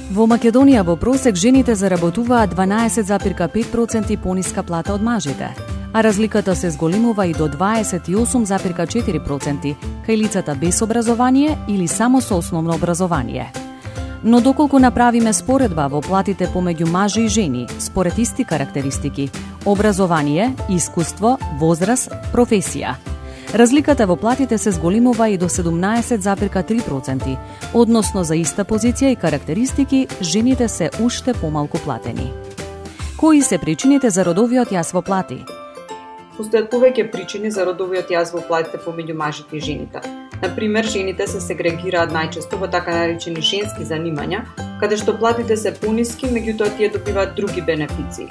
Во Македонија во просек жените заработуваат 12,5% пониска плата од мажите, а разликата се зголемува и до 28,4% кај лицата без образование или само со основно образование. Но доколку направиме споредба во платите помеѓу мажи и жени, според исти карактеристики, образование, искуство, возраст, професија, разликата во платите се зголемува и до 17,3%, односно за иста позиција и карактеристики, жените се уште помалку платени. Кои се причините за родовиот јас во плати? Постојат повеќе причини за родовиот јаз во платите помеѓу мажите и жените. Например, жените се сегрегираат најчесто во така наречени женски занимања, каде што платите се пониски, меѓутоа тие добиваат други бенефиции.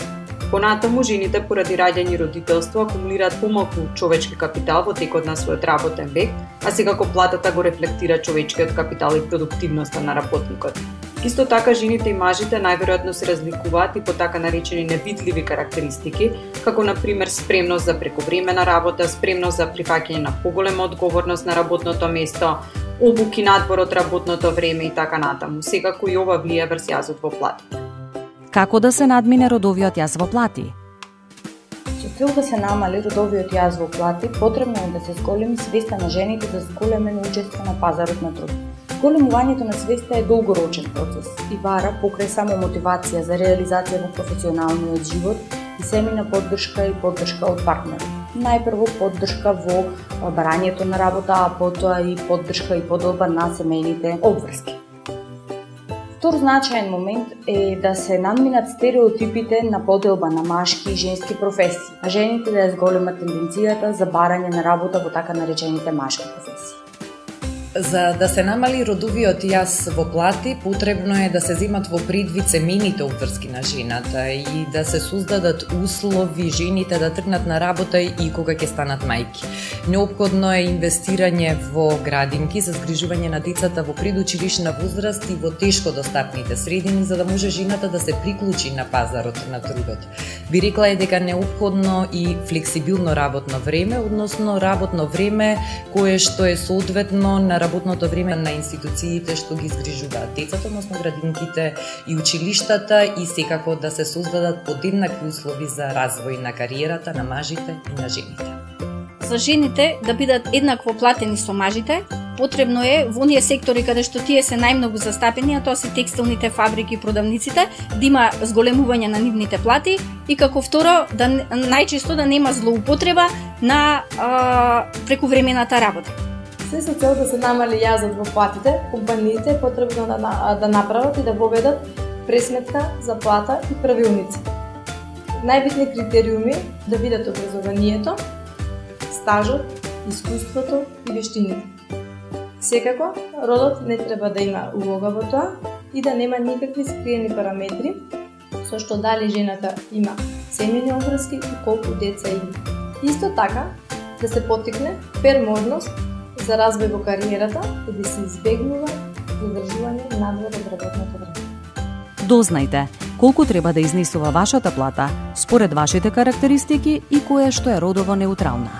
Понатаму, жените поради раѓање и родителство акумулираат помалку човечки капитал во текот на својот работен век, а секако платата го рефлектира човечкиот капитал и продуктивноста на работникот. Исто така, жените и мажите најверојатно се разликуваат и по така наречени невидливи карактеристики, како например спремност за прековремена работа, спремност за прифаќање на поголема одговорност на работното место, обуки надвор од работното време и така натаму. Секако и ова влијае врз јазот во платите. Како да се надмине родовиот јаз во плати? Со цел да се намали родовиот јаз во плати, потребно е да се зголеми свеста на жените за зголемено учество на пазарот на труд. Зголемувањето на свеста е долгорочен процес и бара покрај само мотивација за реализација во професионалниот живот и семина поддршка и поддршка од партнери. Најпрво поддршка во барањето на работа, а потоа и поддршка и поделба на семејните обврски. Втор значаен момент е да се надминат стереотипите на поделба на машки и женски професии, а жените да ја зголемат тенденцијата за барање на работа во така наречените машки професии. За да се намали родовиот јаз во плати, потребно е да се земат во предвид семејните обврски на жената и да се создадат услови жените да тргнат на работа и кога ќе станат мајки. Неопходно е инвестирање во градинки за згрижување на децата во предучилишна возраст и во тешко достапните средини, за да може жената да се приклучи на пазарот на трудот. Би рекла е дека неопходно и флексибилно работно време, односно работно време кое што е соодветно на работното време на институциите што ги згрижуваат децата, односно градинките и училиштата, и секако да се создадат подеднакви услови за развој на кариерата на мажите и на жените. За жените да бидат еднакво платени со мажите, потребно е во оние сектори каде што тие се најмногу застапени, а тоа се текстилните фабрики и продавниците, да има зголемување на нивните плати и како второ, да најчесто да нема злоупотреба на прековремената работа. Се со цел да се намали јазот во платите, компаниите е потребно да направат и да воведат пресметка за плата и правилници. Најбитни критериуми да бидат образованието, стажот, искуството и вештините. Секако, родот не треба да има улога во тоа и да нема никакви скриени параметри, со што дали жената има семејни обврски и колку деца има. Исто така, да се поттикне фер можност за развој во кариерата и да се избегнува задржување надвор од работното време. Дознајте колку треба да изнесува вашата плата според вашите карактеристики и кое што е родово неутрална.